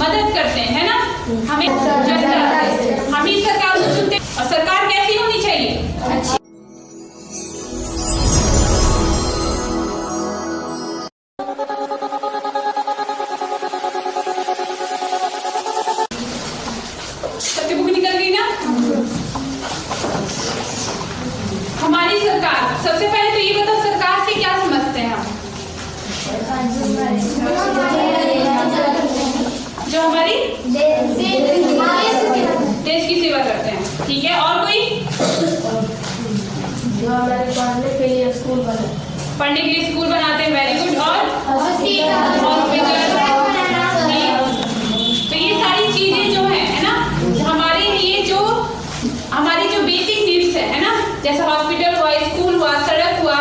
मदद करते हैं, है ना। हमें हम ही सरकार को चुनते हैं। और सरकार कैसी होनी चाहिए? अच्छी। सबकी बुक निकल गई ना? हमारी सरकार, सबसे पहले तो ये बताओ सरकार से क्या समझते हैं हम? जो हमारी देश की सेवा करते हैं, ठीक है। और कोई? जो हमारे पढ़ने के लिए स्कूल बनाते हैं, वेरी गुड। और तो ये सारी चीजें जो है ना, हमारे लिए जो हमारी जो बेसिक नीड्स है ना, जैसे हॉस्पिटल हुआ, स्कूल हुआ, सड़क हुआ,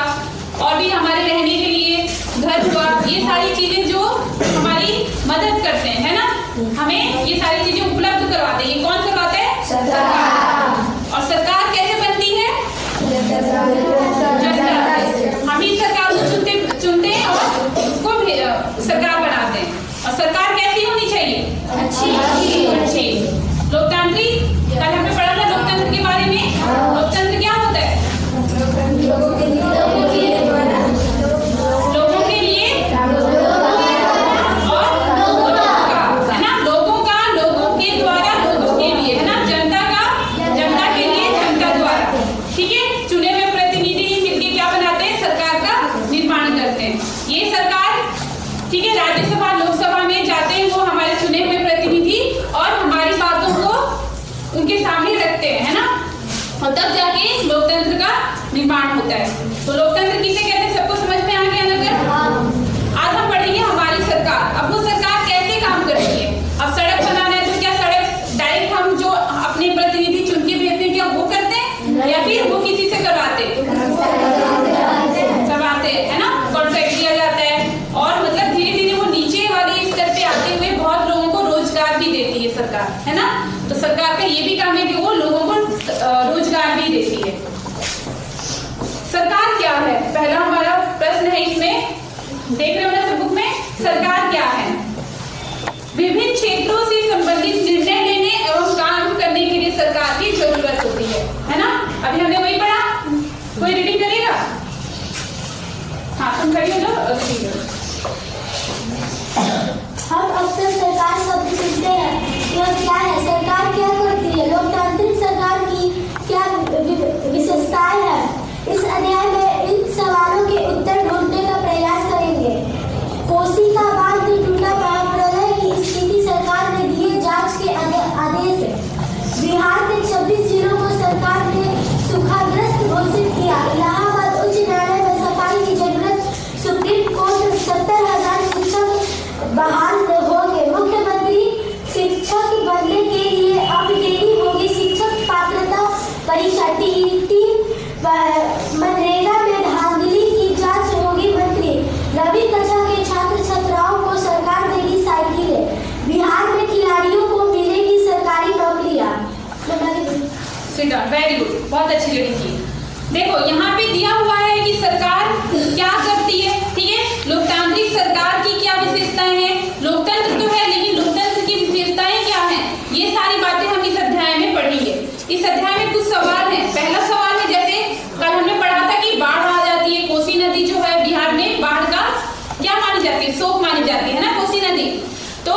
और भी हमारे रहने के लिए घर हुआ, ये सारी चीजें जो हमारी मदद करते हैं, है ना, हमें ये सारी चीजें उपलब्ध करवाते हैं। ये कौन करवाते हैं? सरकार। और सरकार कैसे बनती है? हम ही सरकार को चुनते हैं और उसको सरकार बनाते हैं। और सरकार कैसी होनी चाहिए? अच्छी। लोकतांत्रिक, कल हमने पढ़ा था लोकतंत्र के बारे में। लोकतंत्र क्या होता है? लोगों के लिए और है ना, लोगों का लोगों के द्वारा लोगों के लिए, है ना, जनता का जनता के लिए जनता द्वारा, ठीक है। चुने हुए प्रतिनिधि मिलकर क्या बनाते हैं? सरकार का निर्माण करते हैं। ये सरकार, ठीक है, राज्यसभा लोकसभा में जाते हैं वो हमारे चुने हुए प्रतिनिधि, और हमारी बातों को उनके सामने रखते हैं, है ना, और तब जाके लोकतंत्र का निर्माण होता है। तो लोकतंत्र किसे कहते हैं? सबको समझ में आ गया नगर? आज हम पढ़ेंगे हमारी सरकार। अब वो सरकार कैसे काम कर रही है? अब सड़क बनाना है तो क्या सड़क डायरेक्ट हम जो अपने प्रतिनिधि चुन के भेजते हैं क्या वो करते हैं, या फिर वो किसी से करवाते हैं, है ना, कॉन्ट्रैक्ट दिया जाता है। और मतलब धीरे धीरे वो नीचे वाले स्तर पे आते हुए बहुत लोगों को रोजगार भी देती है सरकार, है ना। तो सरकार का ये भी काम है कि वो लोगों को रोजगार भी देती है। सरकार क्या है? पहला हमारा प्रश्न है इसमें, देख रहे हो ना सब बुक में, सरकार क्या है? विभिन्न क्षेत्रों से संबंधित निर्णय लेने एवं काम करने के लिए सरकार की जरूरत होती है ना। अभी हमने वही पढ़ा, कोई रीडिंग करेगा? हाँ, तुम करिए लो। हम अक्सर सरकार शब्द सुनते हैं, यह क्या है? सरकार क्या करती है? लोकतांत्रिक सरकार की क्या विशेषताएं हैं? इस अध्याय में इन सवालों के उत्तर ढूंढने का प्रयास करेंगे। कोसी का बांध टूटा, महाप्रलय की स्थिति सरकार ने दिए जांच के आदेश। बिहार के 26 जिलों को सरकार ने सूखाग्रस्त घोषित किया। इलाहाबाद उच्च न्यायालय में सफाई की जरूरत। सुप्रीम कोर्ट 70,000 शिक्षक बहाल होंगे। मुख्यमंत्री शिक्षक बनने के लिए अब देनी होगी शिक्षक पात्रता परीक्षा। टीईटी, मनरेगा में धांधली की जांच होगी मंत्री। नवीं कक्षा के छात्र छात्राओं को सरकार देगी साइकिलें। बिहार में खिलाड़ियों को मिलेगी सरकारी नौकरियां। वेरी गुड, बहुत अच्छी रीडिंग की। देखो यहाँ पे दिया हुआ है कि सरकार क्या करती है, ठीक है। लोकतांत्रिक सरकार की क्या विशेषताएं हैं? लोकतंत्र तो है, लेकिन लोकतंत्र की विशेषताएं क्या हैं? ये सारी बातें हम इस अध्याय में पढ़ेंगे। इस अध्याय में कुछ सवाल हैं। पहला सवाल है, जैसे कल हमने पढ़ा था कि बाढ़ आ जाती है। कोसी नदी जो है बिहार में बाढ़ का क्या मानी जाती है? शोक मानी जाती है ना, कोसी नदी। तो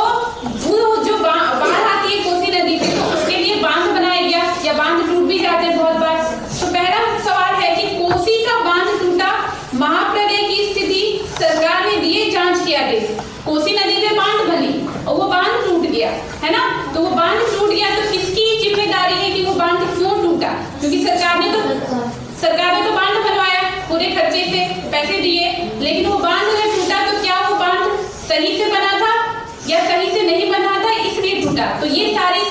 वो जो बाढ़ आती है कोसी नदी से, तो उसके लिए बांध बनाया गया, या बांध टूट भी जाते हैं बहुत बार। तो पहला सवाल है कि कोसी का बांध टूटा, महाप्रलय की स्थिति सरकार ने दिए जांच के आदेश। कोसी नदी पे बांध बनी और वो बांध टूट गया, है ना। तो वो बांध टूट गया तो किसकी जिम्मेदारी है कि वो बांध क्यों टूटा? क्योंकि सरकार ने तो बांध बनवाया, पूरे खर्चे से पैसे दिए, लेकिन वो बांध अगर टूटा तो क्या वो बांध सही से बना था या सही से नहीं बना था, इसलिए टूटा। तो ये सारी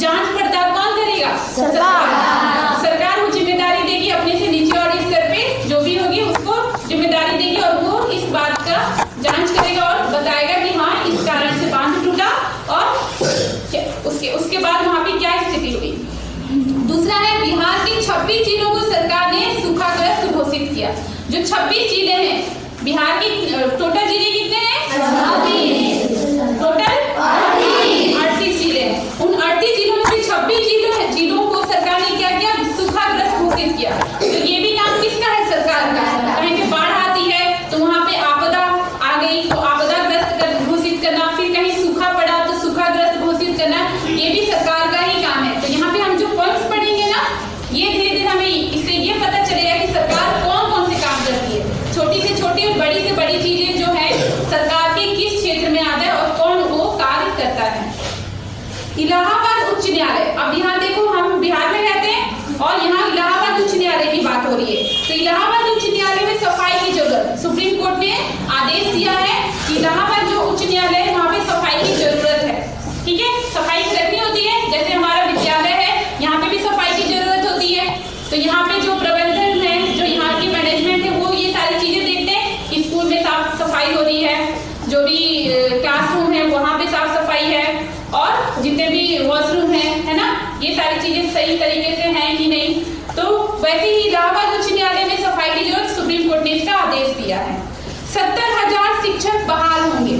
जांच पड़ताल कौन करेगा? सरकार वो जिम्मेदारी देगी अपने से नीचे और स्तर पे जो भी होगी उसको जिम्मेदारी देगी, और वो इस बात का जांच करेगा और बताएगा कि हाँ इस कारण से बांध टूटा, और उसके बाद वहां पे क्या स्थिति हुई। दूसरा है, बिहार के 26 जिलों को सरकार ने सूखाग्रस्त घोषित किया। जो 26 जिले हैं बिहार के, टोटल जिले कितने हैं? टोटल ये भी सरकार का ही काम है। तो यहाँ पे हम जो पॉइंट्स पढ़ेंगे ना, ये धीरे धीरे हमें इससे ये पता चलेगा कि सरकार कौन कौन से काम करती है। छोटी से छोटी और बड़ी से बड़ी चीजें जो है सरकार के किस क्षेत्र में आता है और कौन वो कार्य करता है। इलाहाबाद उच्च न्यायालय, अब यहाँ देखो हम बिहार में रहते हैं और यहाँ इलाहाबाद उच्च न्यायालय की बात हो रही है। तो इलाहाबाद उच्च न्यायालय में सफाई की जरूरत, सुप्रीम कोर्ट ने आदेश दिया है कि इलाहाबाद जो उच्च न्यायालय है वहाँ पे सफाई की जरूरत है। ठीक है, सफाई रखनी होती है, जैसे हमारा विद्यालय है यहाँ पे भी सफाई की जरूरत होती है। तो यहाँ पे जो प्रबंधन है, जो यहाँ की मैनेजमेंट है, वो ये सारी चीजें देखते हैं कि स्कूल में साफ सफाई हो रही है, जो भी क्लासरूम है वहाँ पे साफ सफाई है, और जितने भी वॉशरूम है ना, ये सारी चीजें सही तरीके से हैं कि नहीं। तो वैसे ही इलाहाबाद उच्च न्यायालय में सफाई की जरूरत, सुप्रीम कोर्ट ने इसका आदेश दिया है। 70,000 शिक्षक बहाल होंगे।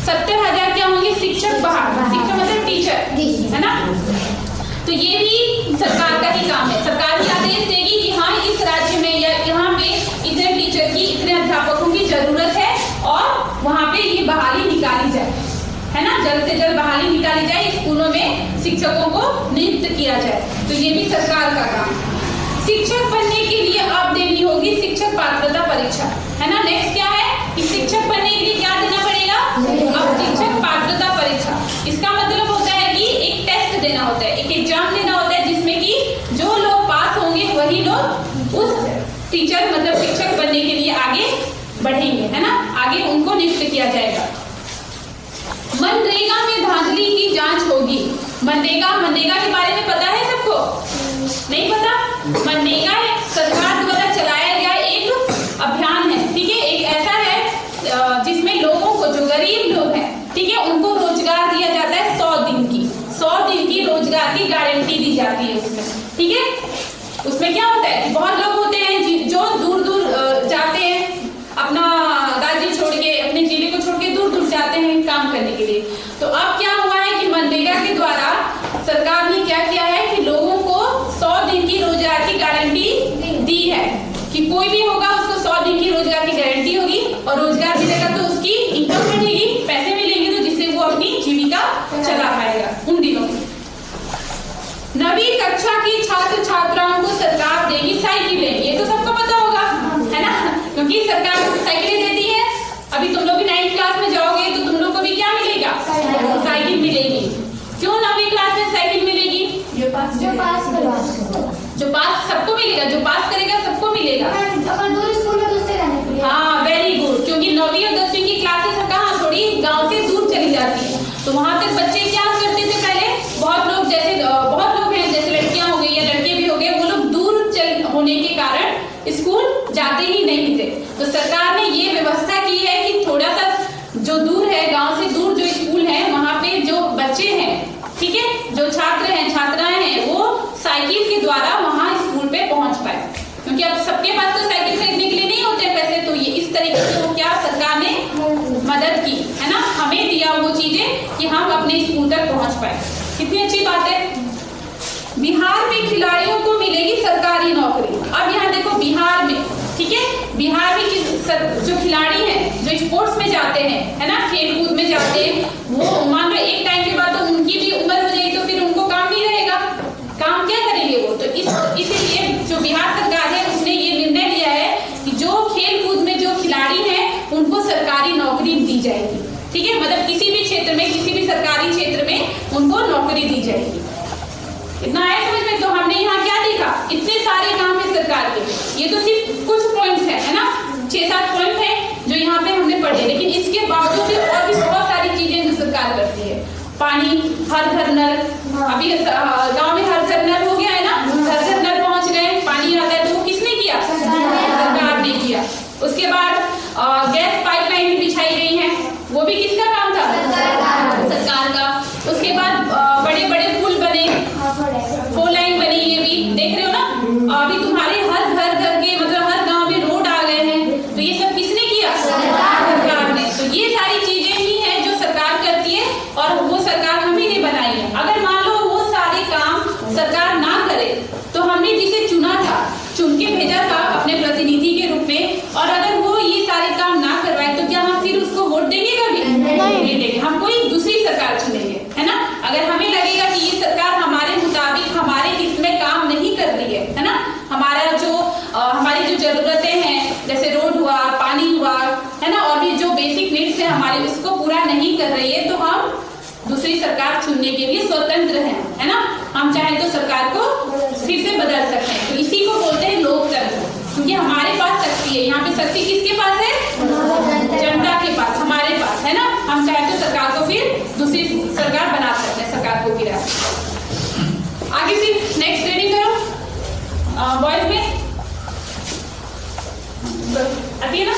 70,000 क्या होंगे? शिक्षक बहाल, शिक्षक मतलब टीचर, है ना। तो ये भी सरकार का ही काम है। सरकार भी आदेश देगी कि हाँ इस राज्य में या यहाँ पे इतने टीचर की, इतने अध्यापकों की जरूरत है और वहाँ पे ये बहाली निकाली जाए, है ना, जल्द से जल्द बहाली निकाली जाए, स्कूलों में शिक्षकों को नियुक्त किया जाए। तो ये भी सरकार का काम है। शिक्षक बनने के लिए अब देनी होगी शिक्षक पात्रता परीक्षा, है ना। नेक्स्ट क्या है कि शिक्षक बनने के लिए क्या देना पड़ेगा? अब शिक्षक पात्रता परीक्षा। इसका मतलब होता है कि एक टेस्ट देना होता है, एक एग्जाम देना होता है, जिसमें कि जो लोग पास होंगे वही लोग उस टीचर मतलब शिक्षक बनने के लिए आगे बढ़ेंगे, है ना, आगे उनको नियुक्त किया जाएगा। मनरेगा में धांधली की जांच होगी। मनरेगा के बारे में पता है सबको? नहीं पता? मनरेगा सरकार द्वारा चलाया गया एक अभियान है, ठीक है। एक ऐसा है जिसमें लोगों को, जो गरीब लोग हैं, ठीक है, उनको रोजगार दिया जाता है 100 दिन की रोजगार की गारंटी दी जाती है उसमें, ठीक है। उसमें क्या होता है कि बहुत लोग होते हैं जो दूर दूर जाते हैं, अपना राज्य छोड़ के, अपने जिले को छोड़ के दूर दूर जाते हैं काम करने के लिए। तो अब क्या हुआ है कि मनरेगा के द्वारा सरकार ने क्या किया है कि लोगों को 100 दिन की रोजगार की गारंटी दी है कि कोई भी होगा उसको 100 दिन की रोजगार की गारंटी होगी, और रोजगार मिलेगा तो उसकी इनकम बढ़ेगी, पैसे मिलेंगे तो जिससे वो अपनी जीविका चला पाएगा उन दिनों में। 9वीं कक्षा की छात्र छात्राओं को सरकार देगी साइकिलें। ये तो सबको पता होगा, है ना, क्योंकि सरकार साइकिलें देती है। अभी तुम लोग भी 9th क्लास में जाओगे तो तुम लोग को भी क्या मिलेगा? साइकिल मिलेगी। क्यों 9वीं क्लास में साइकिल मिलेगी? जो पास सबको मिलेगा, जो पास करेगा सबको मिलेगा। हाँ, वेरी गुड, क्योंकि 9वीं और 10वीं की क्लासेस कहाँ थोड़ी गांव से दूर चली जाती है, तो वहां तक बच्चे क्या करते थे पहले, बहुत लोग हैं, जैसे लड़कियां हो गई या लड़के भी हो गए, वो लोग दूर होने के कारण स्कूल जाते ही नहीं थे। तो सरकार ने ये व्यवस्था की है कि थोड़ा सा जो दूर है, गांव से दूर जो स्कूल है, वहां पे जो बच्चे हैं, ठीक है, जो छात्र हैं छात्राएं हैं, वो साइकिल के द्वारा वहां स्कूल पे पहुंच पाए, क्योंकि अब सबके पास तो साइकिल खरीदने के लिए नहीं होते पैसे। तो ये इस तरीके से क्या सरकार ने मदद की, है ना, हमें दिया वो चीजें कि हम अपने स्कूल तक पहुंच पाए। कितनी अच्छी बात है। बिहार में खिलाड़ियों को मिलेगी सरकारी नौकरी। अब यहाँ देखो बिहार में, ठीक है, बिहार में जो खिलाड़ी हैं, जो स्पोर्ट्स में जाते हैं, है ना, खेल कूद में जाते हैं, वो मान लो एक टाइम के बाद तो उनकी भी उम्र हो जाएगी, तो फिर उनको काम नहीं रहेगा, काम क्या करेंगे वो। तो इसीलिए जो बिहार सरकार है उसने ये निर्णय लिया है कि जो खेल कूद में जो खिलाड़ी हैं उनको सरकारी नौकरी दी जाएगी, ठीक है, मतलब किसी भी क्षेत्र में, किसी भी सरकारी क्षेत्र में उनको नौकरी दी जाएगी। इतना है समझ में। तो हमने यहाँ क्या देखा, इतने सारे काम है सरकार के, ये तो सिर्फ कुछ पॉइंट्स है ना, 6-7 पॉइंट है जो यहाँ पे हमने पढ़े, लेकिन इसके बावजूद भी और भी बहुत सारी चीजें जो सरकार करती है। पानी, हर घर नल, अभी गांव में हर घर नल हो गया है ना, घर घर नल पहुंच गए, पानी आता है, तो किसने किया? सरकार ने किया। उसके बाद गैस पाइपलाइन बिछाई गई है, वो भी किसका काम था? सरकार का। उसके बाद बड़े बड़े पुल बने, 4 लाइन बनी, ये भी देख रहे हो ना। अभी तुम्हारे हर घर के मतलब हर गांव में रोड आ गए हैं, तो ये सब किसने किया? सरकार ने। तो ये सारी चीजें ही हैं जो सरकार करती है, और वो सरकार हम ही ने बनाई है। अगर मान लो वो सारे काम सरकार ना करे, तो हमने जिसे चुना था, चुन के भेजा था अपने प्रतिनिधि के रूप में, और अगर वो ये सारे काम ना करवाए, तो क्या हम फिर उसको वोट देंगे? कभी नहीं देंगे। हम कोई दूसरी सरकार चुनेंगे, है ना। अगर हमें लगेगा दूसरी सरकार चुनने के लिए स्वतंत्र है ना। हम चाहे तो सरकार को फिर से बदल सकते हैं। तो इसी को बोलते हैं लोकतंत्र, क्योंकि हमारे पास शक्ति है। यहाँ पे शक्ति किसके पास है? जनता के पास, हमारे पास, है ना। हम चाहे तो सरकार को फिर दूसरी सरकार बना सकते हैं, सरकार को गिरा। आगे फिर नेक्स्ट रीडिंग करो बॉयज में आती है ना।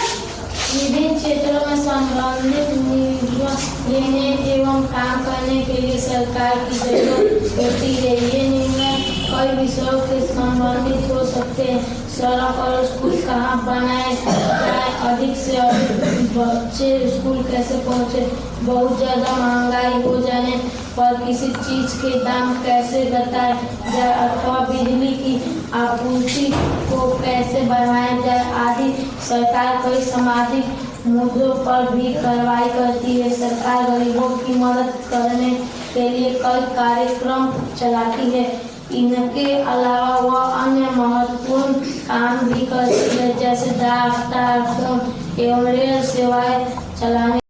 विभिन्न क्षेत्रों में संबंधित निर्णय लेने एवं काम करने के लिए सरकार की जरूरत होती है। ये निर्णय कई विषयों के संबंधित हो सकते हैं। सड़क और स्कूल कहाँ बनाए जाए, अधिक से अधिक बच्चे स्कूल कैसे पहुँचे, बहुत ज़्यादा महंगाई हो जाने पर किसी चीज़ के दाम कैसे घटाए जाए अथवा बिजली की आपूर्ति को कैसे बढ़ाया जाए आदि। सरकार कई सामाजिक मुद्दों पर भी कार्रवाई करती है। सरकार गरीबों की मदद करने के लिए कई कार्यक्रम चलाती है। इनके अलावा वह अन्य महत्वपूर्ण काम भी करती है, जैसे डाक, टेलीफोन एवं रेल सेवाएं चलाने